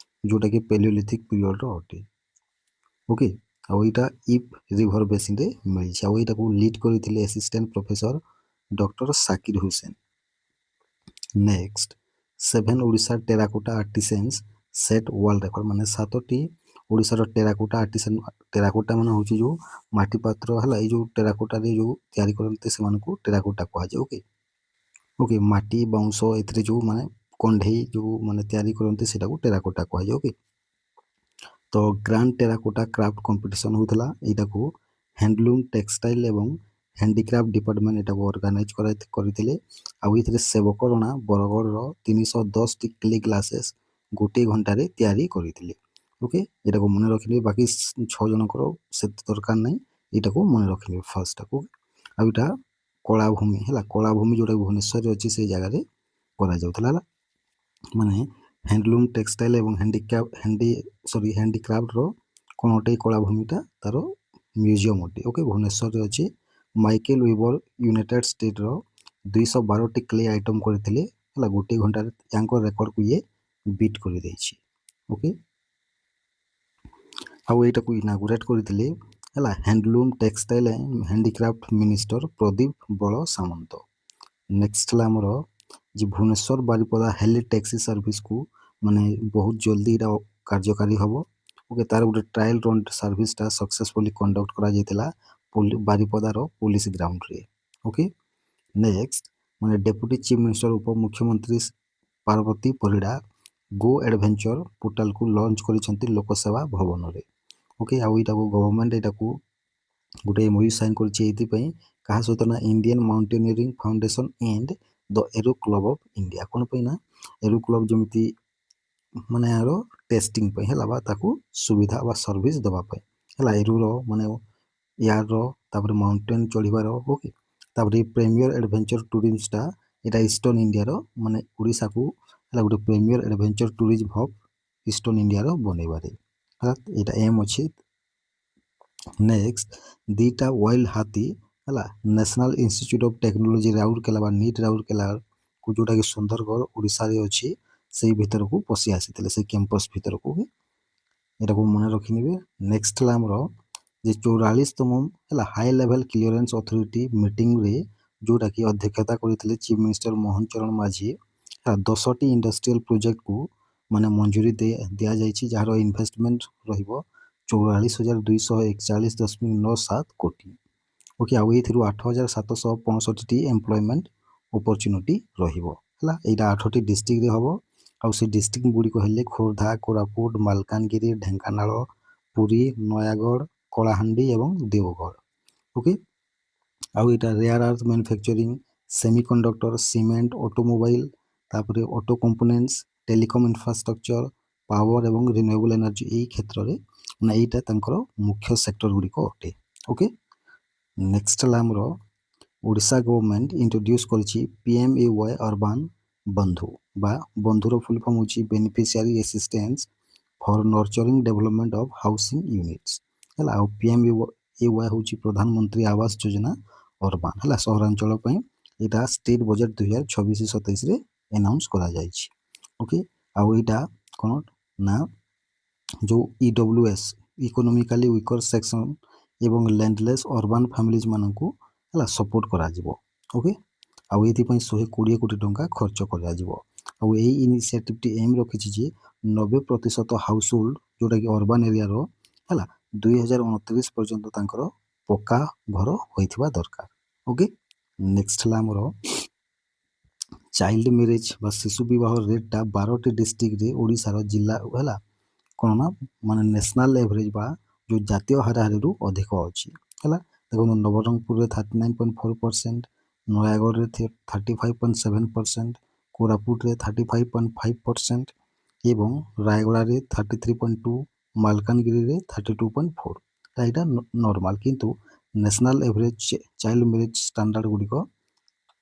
S1: ଯେଉଁଟାକି ପେଲିଓଲିଥିକ୍ ପିରିୟଡ଼ର ଅଟେ ଓକେ ଆଉ ଏଇଟା ଇପ୍ ରିଭର ବେସିନ୍ରେ ମିଳିଛି ଆଉ ଏଇଟାକୁ ଲିଡ୍ କରିଥିଲେ assistant professor doctor Sakir Hussain next 7 Odisha terracotta artisans set world record ମାନେ 7ଟି ଓଡ଼ିଶାର ଟେରାକୋଟା ଆର୍ଟିସେନ୍ ଟେରାକୋଟା ମାନେ ହେଉଛି ଯେଉଁ ମାଟି ପାତ୍ର ହେଲା ଏଇ ଯେଉଁ ଟେରାକୋଟାରେ ଯେଉଁ ତିଆରି କରନ୍ତି ସେମାନଙ୍କୁ ଟେରାକୋଟା କୁହାଯାଏ ଓକେ ମାଟି ବାଉଁଶ ଏଥିରେ ଯେଉଁ ମାନେ କଣ୍ଢେଇ ଯେଉଁ ମାନେ ତିଆରି କରନ୍ତି ସେଟାକୁ ଟେରାକୋଟା କୁହାଯାଏ ଓକେ ତ ଗ୍ରାଣ୍ଡ ଟେରାକୋଟା କ୍ରାଫ୍ଟ କମ୍ପିଟିସନ୍ ହେଉଥିଲା ଏଇଟାକୁ ହ୍ୟାଣ୍ଡଲୁମ୍ ଟେକ୍ସଟାଇଲ୍ ଏବଂ ହ୍ୟାଣ୍ଡିକ୍ରାଫ୍ଟ ଡିପାର୍ଟମେଣ୍ଟ ଏଟାକୁ ଅର୍ଗାନାଇଜ୍ କରିଥିଲେ ଆଉ ଏଥିରେ ସେବକରଣା ବରଗଡ଼ର 310ଟି କ୍ଲେ ଗ୍ଲାସେସ୍ ଗୋଟିଏ ଘଣ୍ଟାରେ ତିଆରି କରିଥିଲେ। ଓକେ, ଏଇଟାକୁ ମନେ ରଖିନେବେ। ବାକି 6 ଜଣଙ୍କର ସେତେ ଦରକାର ନାହିଁ, ଏଇଟାକୁ ମନେ ରଖିନେବେ ଫାର୍ଷ୍ଟଟାକୁ। ଆଉ ଏଇଟା କଳାଭୂମି ହେଲା, କଳାଭୂମି ଯେଉଁଟା ଭୁବନେଶ୍ୱରରେ ଅଛି ସେଇ ଜାଗାରେ କରାଯାଉଥିଲା ହେଲା। ମାନେ ହ୍ୟାଣ୍ଡଲୁମ୍, ଟେକ୍ସଟାଇଲ୍ ଏବଂ ହ୍ୟାଣ୍ଡିକ୍ରାଫ୍ଟର କ'ଣ ଅଟେ କଳାଭୂମିଟା, ତାର ମ୍ୟୁଜିୟମ୍ ଅଟେ। ଓକେ, ଭୁବନେଶ୍ୱରରେ ଅଛି। ମାଇକେଲ୍ ୱିବର ୟୁନାଇଟେଡ୍ ଷ୍ଟେଟ୍ର 212ଟି କ୍ଲେ ଆଇଟମ୍ କରିଥିଲେ ହେଲା। ଗୋଟିଏ ଘଣ୍ଟାରେ ତାଙ୍କ ରେକର୍ଡ଼କୁ ଇଏ ବିଟ୍ କରିଦେଇଛି। ଓକେ, ଆଉ ଏଇଟାକୁ ଇନାଗୁରେଟ୍ କରିଥିଲେ ହେଲା handloom, textile and handicraft minister Pradeep Bal Samanta. Next ହେଲା ଆମର ଯେ ଭୁବନେଶ୍ୱର ବାରିପଦା ହେଲି ଟ୍ୟାକ୍ସି ସର୍ଭିସକୁ ମାନେ ବହୁତ ଜଲ୍ଦି ଏଇଟା କାର୍ଯ୍ୟକାରୀ ହେବ। ଓକେ, ତାର ଗୋଟେ ଟ୍ରାଏଲ୍ ରନ୍ ସର୍ଭିସଟା ସକ୍ସେସଫୁଲି କଣ୍ଡକ୍ଟ କରାଯାଇଥିଲା ବାରିପଦାର ପୋଲିସ ଗ୍ରାଉଣ୍ଡରେ। ଓକେ, ନେକ୍ସଟ ମାନେ ଡେପୁଟି ଚିଫ୍ ମିନିଷ୍ଟର ଉପମୁଖ୍ୟମନ୍ତ୍ରୀ ପାର୍ବତୀ ପରିଡ଼ା ଗୋ ଆଡ଼ଭେଞ୍ଚର ପୋର୍ଟାଲକୁ ଲଞ୍ଚ କରିଛନ୍ତି ଲୋକସେବା ଭବନରେ। ଓକେ, ଆଉ ଏଇଟାକୁ ଗଭର୍ଣ୍ଣମେଣ୍ଟ ଏଇଟାକୁ ଗୋଟେ MOU ସାଇନ୍ କରିଛି ଏଇଥିପାଇଁ କାହା ସହିତ ନା Indian Mountaineering Foundation and the Aero Club of India. କ'ଣ ପାଇଁ ନା ଏରୋ କ୍ଲବ୍ ଯେମିତି ମାନେ ଏହାର ଟେଷ୍ଟିଂ ପାଇଁ ହେଲା ବା ତାକୁ ସୁବିଧା ବା ସର୍ଭିସ୍ ଦେବା ପାଇଁ ହେଲା। ଏରୋର ମାନେ ୟାର ତାପରେ ମାଉଣ୍ଟେନ୍ ଚଢ଼ିବାର। ଓକେ, ତାପରେ ପ୍ରିମିୟର ଆଡ଼ଭେଞ୍ଚର ଟୁରିଜମଟା ଏଇଟା ଇଷ୍ଟର୍ନ ଇଣ୍ଡିଆର ମାନେ ଓଡ଼ିଶାକୁ ହେଲା ଗୋଟେ premier adventure tourism hub eastern ଇଣ୍ଡିଆର ବନେଇବାରେ ହେଲା, ଏଇଟା ଏମ୍ ଅଛି। ନେକ୍ସଟ 2ଟା ୱାଇଲ୍ଡ ହାତୀ ହେଲା national Institute of technology Rourkela ବା ନିଟ୍ ରାଉରକେଲାକୁ ଯେଉଁଟାକି ସୁନ୍ଦରଗଡ଼ ଓଡ଼ିଶାରେ ଅଛି ସେଇ ଭିତରକୁ ପଶି ଆସିଥିଲେ, ସେଇ କ୍ୟାମ୍ପସ୍ ଭିତରକୁ। ଏଇଟାକୁ ମନେ ରଖିନେବେ। ନେକ୍ସଟ ହେଲା ଆମର ଯେ 44ତମ ହେଲା ହାଇ ଲେଭେଲ୍ କ୍ଲିୟରାନ୍ସ ଅଥରିଟି ମିଟିଂରେ ଯେଉଁଟାକି ଅଧ୍ୟକ୍ଷତା କରିଥିଲେ chief minister Mohan Charan Majhi. 10ଟି industrial ପ୍ରୋଜେକ୍ଟକୁ ମାନେ ମଞ୍ଜୁରୀ ଦିଆଯାଇଛି, ଯାହାର ଇନଭେଷ୍ଟମେଣ୍ଟ ରହିବ 44,241.97 କୋଟି। ଓକେ, ଆଉ ଏଇଥିରୁ 8,765ଟି ଏମ୍ପ୍ଲୟମେଣ୍ଟ ଅପରଚ୍ୟୁନିଟି ରହିବ ହେଲା। ଏଇଟା 8ଟି ଡିଷ୍ଟ୍ରିକ୍ଟରେ ହେବ। ଆଉ ସେ ଡିଷ୍ଟ୍ରିକ୍ଟ ଗୁଡ଼ିକ ହେଲେ ଖୋର୍ଦ୍ଧା, କୋରାପୁଟ, ମାଲକାନଗିରି, ଢେଙ୍କାନାଳ, ପୁରୀ, ନୟାଗଡ଼, କଳାହାଣ୍ଡି ଏବଂ ଦେଓଗଡ଼। ଓକେ, ଆଉ ଏଇଟା rare earth manufacturing, semiconductor, cement, automobile, ତାପରେ auto components, telecom infrastructure, power ଏବଂ ରିନ୍ୟୁଏବଲ୍ ଏନର୍ଜି, ଏଇ କ୍ଷେତ୍ରରେ ମାନେ ଏଇଟା ତାଙ୍କର ମୁଖ୍ୟ ସେକ୍ଟର ଗୁଡ଼ିକ ଅଟେ। ଓକେ, ନେକ୍ସଟ ହେଲା ଆମର ଓଡ଼ିଶା ଗଭର୍ଣ୍ଣମେଣ୍ଟ ଇଣ୍ଟ୍ରୋଡ୍ୟୁସ୍ କରିଛି PMAY ଅର୍ବାନ ବନ୍ଧୁ ବା ବନ୍ଧୁର ଫୁଲ୍ ଫର୍ମ ହେଉଛି beneficiary assistance for nurturing development of housing units ହେଲା। ଆଉ PMAY ହେଉଛି ପ୍ରଧାନମନ୍ତ୍ରୀ ଆବାସ ଯୋଜନା ଅର୍ବାନ ହେଲା, ସହରାଞ୍ଚଳ ପାଇଁ। ଏଇଟା ଷ୍ଟେଟ୍ ବଜେଟ୍ 2026-27ରେ ଆନାଉନ୍ସ କରାଯାଇଛି। ଓକେ, ଆଉ ଏଇଟା କ'ଣ ନା ଯେଉଁ EWS ଇକୋନୋମିକାଲି ୱିକର ସେକ୍ସନ ଏବଂ ଲ୍ୟାଣ୍ଡଲେସ୍ ଅର୍ବାନ ଫ୍ୟାମିଲିଜ୍ ମାନଙ୍କୁ ହେଲା ସପୋର୍ଟ କରାଯିବ। ଓକେ, ଆଉ ଏଇଥିପାଇଁ 120 କୋଟି ଟଙ୍କା ଖର୍ଚ୍ଚ କରାଯିବ। ଆଉ ଏଇ ଇନିସିଏଟିଭ୍ଟି ଏମ୍ ରଖିଛି ଯେ 90% ହାଉସ ହୋଲ୍ଡ ଯେଉଁଟାକି ଅର୍ବାନ ଏରିଆର ହେଲା 2029 ପର୍ଯ୍ୟନ୍ତ ତାଙ୍କର ପକ୍କା ଘର ହୋଇଥିବା ଦରକାର। ଓକେ, ନେକ୍ସଟ ହେଲା ଆମର ଚାଇଲ୍ଡ ମ୍ୟାରେଜ୍ ବା ଶିଶୁ ବିବାହ ରେଟ୍ଟା 12ଟି ଡିଷ୍ଟ୍ରିକ୍ଟରେ ଓଡ଼ିଶାର ଜିଲ୍ଲା ହେଲା କ'ଣ ନା ମାନେ ନ୍ୟାସନାଲ୍ ଏଭରେଜ୍ ବା ଯେଉଁ ଜାତୀୟ ହାରାହାରିରୁ ଅଧିକ ଅଛି ହେଲା। ଦେଖନ୍ତୁ ନବରଙ୍ଗପୁରରେ 39.4%, ନୟାଗଡ଼ରେ 35.7%, କୋରାପୁଟରେ 35.5% ଏବଂ ରାୟଗଡ଼ାରେ 33.2, ମାଲକାନଗିରିରେ 32.4। ଏଇଟା ନର୍ମାଲ, କିନ୍ତୁ national average child marriage standard ଗୁଡ଼ିକ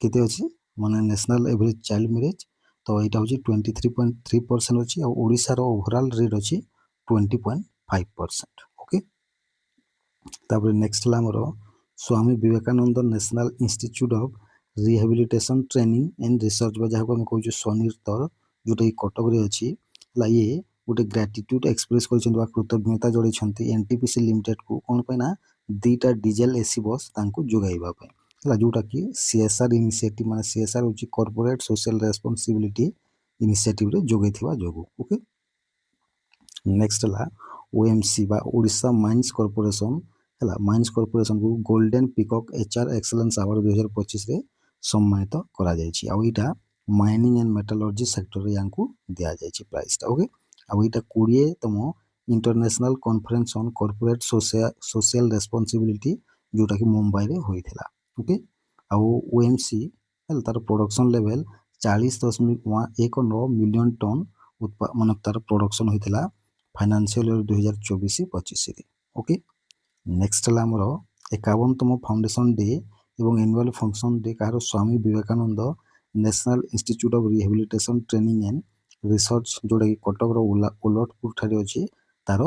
S1: କେତେ ଅଛି ମାନେ ନ୍ୟାସନାଲ୍ ଏଭରେଜ୍ ଚାଇଲ୍ଡ ମ୍ୟାରେଜ୍ ତ ଏଇଟା ହେଉଛି 23.3% ଅଛି। ଆଉ ଓଡ଼ିଶାର ଓଭରାଲ୍ ରେଟ୍ ଅଛି 20.5%। ଓକେ, ତାପରେ ନେକ୍ସଟ ହେଲା ଆମର Swami Vivekananda National Institute of Rehabilitation Training and Research ବା ଯାହାକୁ ଆମେ କହୁଛୁ ସ୍ୱନିର୍ତ୍ତର, ଯେଉଁଟାକି କଟକରେ ଅଛି ହେଲା। ଇଏ ଗୋଟେ ଗ୍ରାଟିଟ୍ୟୁଡ୍ ଏକ୍ସପ୍ରେସ୍ କରିଛନ୍ତି ବା କୃତଜ୍ଞତା ଜଣାଇଛନ୍ତି NTPC ଲିମିଟେଡ୍କୁ। କ'ଣ ପାଇଁ ନା 2ଟା ଡିଜେଲ AC ବସ୍ ତାଙ୍କୁ ଯୋଗାଇବା ପାଇଁ ହେଲା, ଯେଉଁଟାକି CSR ଇନିସିଏଟିଭ୍ ମାନେ CSR ହେଉଛି କର୍ପୋରେଟ୍ ସୋସିଆଲ ରେସ୍ପନ୍ସିବିଲିଟି ଇନିସିଏଟିଭ୍ରେ ଯୋଗାଇଥିବା ଯୋଗୁଁ। ଓକେ, ନେକ୍ସଟ ହେଲା OMC ବା ଓଡ଼ିଶା ମାଇନ୍ସ କର୍ପୋରେସନ୍ ହେଲା। ମାଇନ୍ସ କର୍ପୋରେସନକୁ Golden Peacock HR Excellence Award 2025ରେ ସମ୍ମାନିତ କରାଯାଇଛି। ଆଉ ଏଇଟା ମାଇନିଂ ଆଣ୍ଡ ମେଟାଲର୍ଜି ସେକ୍ଟରରେ ୟାଙ୍କୁ ଦିଆଯାଇଛି ପ୍ରାଇଜ୍ଟା। ଓକେ, ଆଉ ଏଇଟା 20ତମ International Conference on Corporate social Responsibility ଯେଉଁଟାକି ମୁମ୍ବାଇରେ ହୋଇଥିଲା। ଓକେ, ଆଉ OMC ହେଲା ତାର ପ୍ରଡକ୍ସନ୍ ଲେଭେଲ୍ 40.19 ମିଲିୟନ ଟନ୍ ମାନେ ତାର ପ୍ରଡକ୍ସନ୍ ହୋଇଥିଲା ଫାଇନାନ୍ସିଆଲ ଇୟର 2024-25ରେ। ଓକେ, ନେକ୍ସଟ ହେଲା ଆମର 51ତମ ଫାଉଣ୍ଡେସନ୍ ଡେ ଏବଂ ଆନୁଆଲ୍ ଫଙ୍କସନ୍ ଡେ କାହାର? Swami Vivekananda National Institute of Rehabilitation Training and Research, ଯେଉଁଟାକି କଟକର ଓଲଟପୁର ଠାରେ ଅଛି, ତାର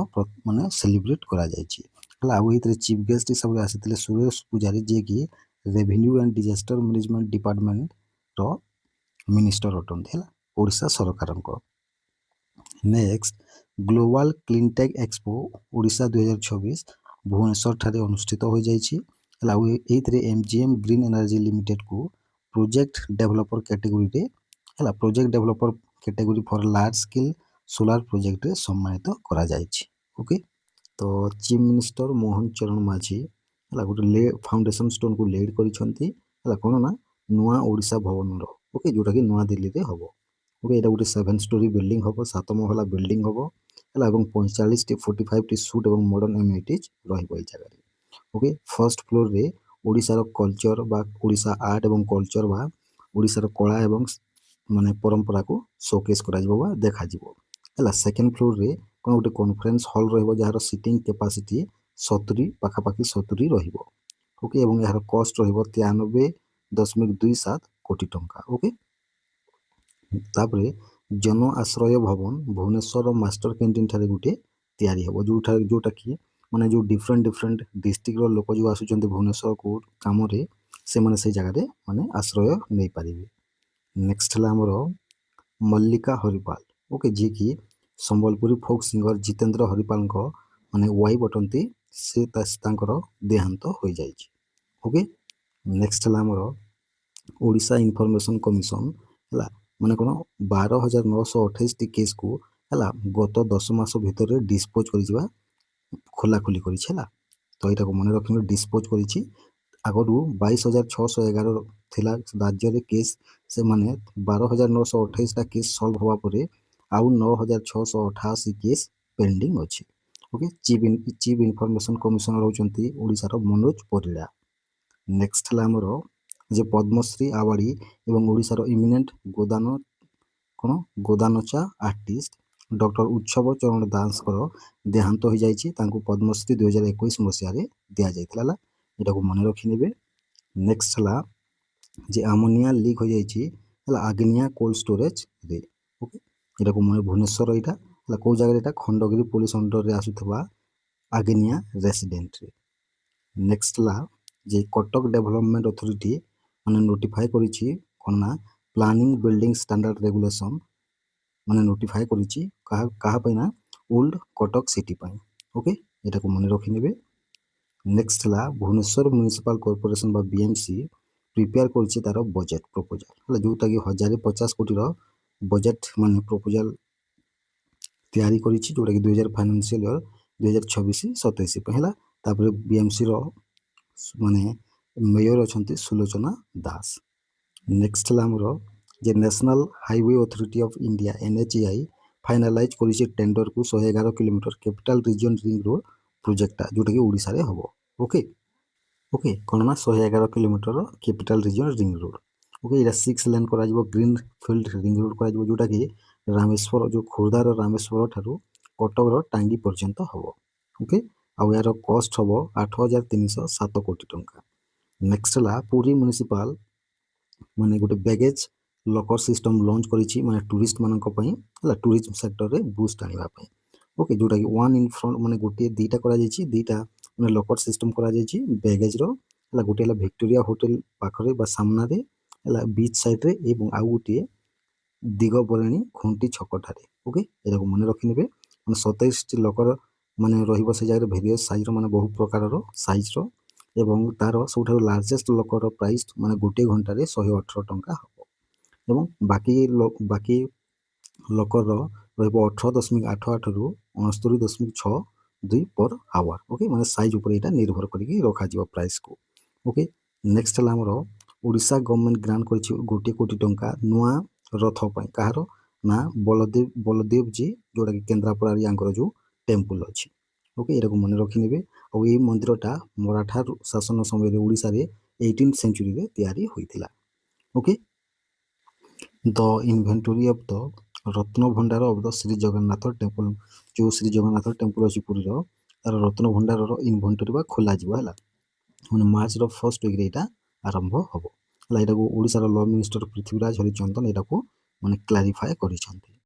S1: ମାନେ ସେଲିବ୍ରେଟ୍ କରାଯାଇଛି ହେଲା। ଆଉ ଏଇଥିରେ ଚିଫ୍ ଗେଷ୍ଟ ହିସାବରେ ଆସିଥିଲେ ସୁରେଶ ପୂଜାରୀ, ଯିଏକି ରେଭିନ୍ୟୁ ଆଣ୍ଡ ଡିଜାଷ୍ଟର ମ୍ୟାନେଜମେଣ୍ଟ ଡିପାର୍ଟମେଣ୍ଟର ମିନିଷ୍ଟର ଅଟନ୍ତି ହେଲା ଓଡ଼ିଶା ସରକାରଙ୍କ। Next, Global Cleantech Expo Odisha 2024 Bhubaneswar ଠାରେ ଅନୁଷ୍ଠିତ ହୋଇଯାଇଛି ହେଲା। ଆଉ ଏଇଥିରେ MGM ଗ୍ରୀନ୍ ଏନର୍ଜି ଲିମିଟେଡକୁ ପ୍ରୋଜେକ୍ଟ ଡେଭଲପର କ୍ୟାଟେଗୋରୀରେ ହେଲା, project developer category for large scale solar ପ୍ରୋଜେକ୍ଟରେ ସମ୍ମାନିତ କରାଯାଇଛି। ଓକେ, ତ ଚିଫ ମିନିଷ୍ଟର ମୋହନ ଚରଣ ମାଝୀ ହେଲା ଗୋଟେ ଫାଉଣ୍ଡେସନ ଷ୍ଟୋନକୁ ଲିଡ୍ କରିଛନ୍ତି ହେଲା। କ'ଣ ନା ନୂଆ ଓଡ଼ିଶା ଭବନର, ଓକେ, ଯେଉଁଟାକି ନୂଆଦିଲ୍ଲୀରେ ହେବ। ଓକେ, ଏଇଟା ଗୋଟେ 7 ଷ୍ଟୋରୀ ବିଲ୍ଡିଂ ହେବ, 7 ମହଲା ବିଲ୍ଡିଂ ହେବ ହେଲା, ଏବଂ 45ଟି 45ଟି ସୁଟ୍ ଏବଂ ମଡର୍ଣ୍ଣ ଏମ୍ୟୁନିଟିଜ୍ ରହିବ ଏଇ ଜାଗାରେ। ଓକେ, ଫର୍ଷ୍ଟ ଫ୍ଲୋରରେ ଓଡ଼ିଶାର କଲଚର ବା ଓଡ଼ିଶା ଆର୍ଟ ଏବଂ କଲଚର ବା ଓଡ଼ିଶାର କଳା ଏବଂ ମାନେ ପରମ୍ପରାକୁ ଶୋକେସ୍ କରାଯିବ ବା ଦେଖାଯିବ ହେଲା। ସେକେଣ୍ଡ ଫ୍ଲୋରରେ କ'ଣ ଗୋଟେ କନଫରେନ୍ସ ହଲ୍ ରହିବ, ଯାହାର ସିଟିଂ କେପାସିଟି 70 ପାଖାପାଖି 70 ରହିବ। ଓକେ, ଏବଂ ଏହାର କଷ୍ଟ ରହିବ 93.27 କୋଟି ଟଙ୍କା। ଓକେ, ତାପରେ ଜନ ଆଶ୍ରୟ ଭବନ ଭୁବନେଶ୍ୱର ମାଷ୍ଟର କ୍ୟାଣ୍ଟିନ୍ ଠାରେ ଗୋଟେ ତିଆରି ହେବ, ଯେଉଁଟାକି ମାନେ ଯେଉଁ ଡିଫରେଣ୍ଟ ଡିଷ୍ଟ୍ରିକ୍ଟର ଲୋକ ଯେଉଁ ଆସୁଛନ୍ତି ଭୁବନେଶ୍ୱରକୁ କାମରେ, ସେମାନେ ସେଇ ଜାଗାରେ ମାନେ ଆଶ୍ରୟ ନେଇପାରିବେ। ନେକ୍ସଟ ହେଲା ଆମର ମଲ୍ଲିକା ହରିପାଲ, ଓକେ, ଯିଏକି ସମ୍ବଲପୁରୀ ଫୋକ୍ ସିଙ୍ଗର ଜିତେନ୍ଦ୍ର ହରିପାଲଙ୍କ ମାନେ ୱାଇଫ୍ ଅଟନ୍ତି, ସେ ତାଙ୍କର ଦେହାନ୍ତ ହୋଇଯାଇଛି। ଓକେ, ନେକ୍ସଟ ହେଲା ଆମର ଓଡ଼ିଶା ଇନଫର୍ମେସନ୍ କମିଶନ ହେଲା, ମାନେ କ'ଣ 12,928ଟି କେସ୍କୁ ହେଲା ଗତ 10 ମାସ ଭିତରେ ଡିସ୍ପୋଜ କରିଯିବା ଖୋଲାଖୋଲି କରିଛି ହେଲା। ତ ଏଇଟାକୁ ମନେ ରଖିବେ, ଡିସ୍ପୋଜ କରିଛି। ଆଗରୁ 22,611 ଥିଲା ରାଜ୍ୟରେ କେସ୍, ସେମାନେ 12,928ଟା କେସ୍ ସଲ୍ଭ ହେବା ପରେ ଆଉ 9,688 କେସ୍ ପେଣ୍ଡିଂ ଅଛି। ଓକେ, ଚିଫ୍ ଇନଫର୍ମେସନ୍ କମିଶନର ହେଉଛନ୍ତି ଓଡ଼ିଶାର ମନୋଜ ପରିଡ଼ା। ନେକ୍ସଟ ହେଲା ଆମର ଯେ ପଦ୍ମଶ୍ରୀ ଆୱାର୍ଡି ଏବଂ ଓଡ଼ିଶାର ଇମିନେଣ୍ଟ ଗୋଦାନଚା ଆର୍ଟିଷ୍ଟ ଡକ୍ଟର ଉତ୍ସବ ଚରଣ ଦାସଙ୍କର ଦେହାନ୍ତ ହୋଇଯାଇଛି। ତାଙ୍କୁ ପଦ୍ମଶ୍ରୀ 2021 ମସିହାରେ ଦିଆଯାଇଥିଲା ହେଲା, ଏଟାକୁ ମନେ ରଖିନେବେ। ନେକ୍ସଟ ହେଲା ଯେ ଆମୋନିଆ ଲିକ୍ ହୋଇଯାଇଛି ହେଲା ଆଗ୍ନିଆ କୋଲ୍ଡ ଷ୍ଟୋରେଜରେ। ଓକେ, ଏଟାକୁ ମନେ, ଭୁବନେଶ୍ୱର ଏଇଟା ହେଲା, କେଉଁ ଜାଗାରେ? ଏଇଟା ଖଣ୍ଡଗିରି ପୋଲିସ ଅଣ୍ଡରରେ ଆସୁଥିବା ଆଗ୍ନିଆ ରେସିଡେଣ୍ଟରେ। ନେକ୍ସଟ ହେଲା ଯେ କଟକ ଡେଭଲପମେଣ୍ଟ ଅଥରିଟି ମାନେ ନୋଟିଫାଏ କରିଛି କ'ଣ ନା ପ୍ଲାନିଂ ବିଲ୍ଡିଂ ଷ୍ଟାଣ୍ଡାର୍ଡ ରେଗୁଲେସନ ମାନେ ନୋଟିଫାଏ କରିଛି କାହା ପାଇଁ ନା ଓଲ୍ଡ କଟକ ସିଟି ପାଇଁ। ଓକେ, ଏଟାକୁ ମନେ ରଖିନେବେ। ନେକ୍ସଟ ହେଲା ଭୁବନେଶ୍ୱର ମ୍ୟୁନିସିପାଲ କର୍ପୋରେସନ ବା BMC ପ୍ରିପେୟାର କରିଛି ତାର ବଜେଟ୍ ପ୍ରପୋଜାଲ ହେଲା, ଯେଉଁଟାକି 1,050 କୋଟିର ବଜେଟ୍ ମାନେ ପ୍ରପୋଜାଲ ତିଆରି କରିଛି, ଯେଉଁଟାକି 2000 ଫାଇନାନ୍ସିଆଲ ଇୟର 2026-27 ପାଇଁ ହେଲା। ତାପରେ BMCର ମାନେ ମେୟର ଅଛନ୍ତି ସୁଲୋଚନା ଦାସ। ନେକ୍ସଟ ହେଲା ଆମର ଯେ National Highway Authority of India NHAI finalise କରିଛି ଟେଣ୍ଡରକୁ 111 kilometre capital region ring road ପ୍ରୋଜେକ୍ଟଟା, ଯେଉଁଟାକି ଓଡ଼ିଶାରେ ହେବ। ଓକେ, କ'ଣ ନା 111 kilometre capital region ring road. Okay, ଏଇଟା 6 ଲେନ୍ କରାଯିବ, ଗ୍ରୀନ ଫିଲ୍ଡ ରିଙ୍ଗ ରୋଡ କରାଯିବ, ଯେଉଁଟାକି ରାମେଶ୍ୱର ଯେଉଁ ଖୋର୍ଦ୍ଧାର ରାମେଶ୍ୱର ଠାରୁ କଟକର ଟାଙ୍ଗୀ ପର୍ଯ୍ୟନ୍ତ ହେବ। ଓକେ, ଆଉ ଏହାର କଷ୍ଟ ହେବ 8,307 କୋଟି ଟଙ୍କା। ନେକ୍ସଟ ହେଲା ପୁରୀ ମ୍ୟୁନିସିପାଲ ମାନେ ଗୋଟେ ବ୍ୟାଗେଜ ଲକର ସିଷ୍ଟମ ଲଞ୍ଚ କରିଛି, ମାନେ ଟୁରିଷ୍ଟ ମାନଙ୍କ ପାଇଁ ହେଲା, ଟୁରିଜମ ସେକ୍ଟରରେ ବୁଷ୍ଟ ଆଣିବା ପାଇଁ। ଓକେ, ଯେଉଁଟାକି ୱାନ୍ ଇନ୍ ଫ୍ରଣ୍ଟ ମାନେ ଗୋଟିଏ ଦୁଇଟା କରାଯାଇଛି, ଦୁଇଟା ମାନେ ଲକର ସିଷ୍ଟମ କରାଯାଇଛି ବ୍ୟାଗେଜର ହେଲା। ଗୋଟିଏ ହେଲା ଭିକ୍ଟୋରିଆ ହୋଟେଲ ପାଖରେ ବା ସାମ୍ନାରେ ହେଲା ବିଚ୍ ସାଇଡ୍ରେ, ଏବଂ ଆଉ ଗୋଟିଏ ଦିଗପରିଣୀ ଖୁଣ୍ଟି ଛକଠାରେ। ଓକେ, ଏଟାକୁ ମନେ ରଖିନେବେ। ମାନେ 27ଟି ଲକର ମାନେ ରହିବ ସେ ଜାଗାରେ, ଭେରିୟସ୍ ସାଇଜ୍ର ମାନେ ବହୁ ପ୍ରକାରର ସାଇଜ୍ର, ଏବଂ ତାର ସବୁଠାରୁ ଲାର୍ଜେଷ୍ଟ ଲକର ପ୍ରାଇସ୍ ମାନେ ଗୋଟିଏ ଘଣ୍ଟାରେ 118 ଟଙ୍କା ହେବ, ଏବଂ ବାକି ଲକରର ରହିବ 18.88ରୁ 69.62 ପର୍ ଆୱାର। ଓକେ, ମାନେ ସାଇଜ୍ ଉପରେ ଏଇଟା ନିର୍ଭର କରିକି ରଖାଯିବ ପ୍ରାଇସ୍କୁ। ଓକେ, ନେକ୍ସଟ ହେଲା ଆମର ଓଡ଼ିଶା ଗଭର୍ଣ୍ଣମେଣ୍ଟ ଗ୍ରାଣ୍ଟ କରିଛି 1 କୋଟି ଟଙ୍କା ନୂଆ ରଥ ପାଇଁ। କାହାର ନା ବଲଦେବଜୀ, ଯେଉଁଟାକି କେନ୍ଦ୍ରାପଡ଼ାରେ ୟାଙ୍କର ଯେଉଁ ଟେମ୍ପଲ ଅଛି। ଓକେ, ଏଟାକୁ ମନେ ରଖିନେବେ। ଆଉ ଏଇ ମନ୍ଦିରଟା ମରାଠା ଶାସନ ସମୟରେ ଓଡ଼ିଶାରେ 18th ସେଞ୍ଚୁରୀରେ ତିଆରି ହୋଇଥିଲା। ଓକେ, ଦ ଇନଭେଣ୍ଟୋରି ଅଫ୍ ଦ ରତ୍ନ ଭଣ୍ଡାର of the Shri Jagannath temple, ଯେଉଁ ଶ୍ରୀ ଜଗନ୍ନାଥ ଟେମ୍ପଲ୍ ଅଛି ପୁରୀର, ତାର ରତ୍ନ ଭଣ୍ଡାରର ଇନଭେଣ୍ଟରୀ ବା ଖୋଲାଯିବ ହେଲା, ମାନେ ମାର୍ଚ୍ଚର ଫର୍ଷ୍ଟ ୱିକ୍ରେ ଏଇଟା ଆରମ୍ଭ ହେବ ହେଲା। ଏଇଟାକୁ ଓଡ଼ିଶାର ଲ ମିନିଷ୍ଟର ପୃଥ୍ୱୀରାଜ ହରିଚନ୍ଦନ ଏଇଟାକୁ ମାନେ କ୍ଲାରିଫାଏ କରିଛନ୍ତି।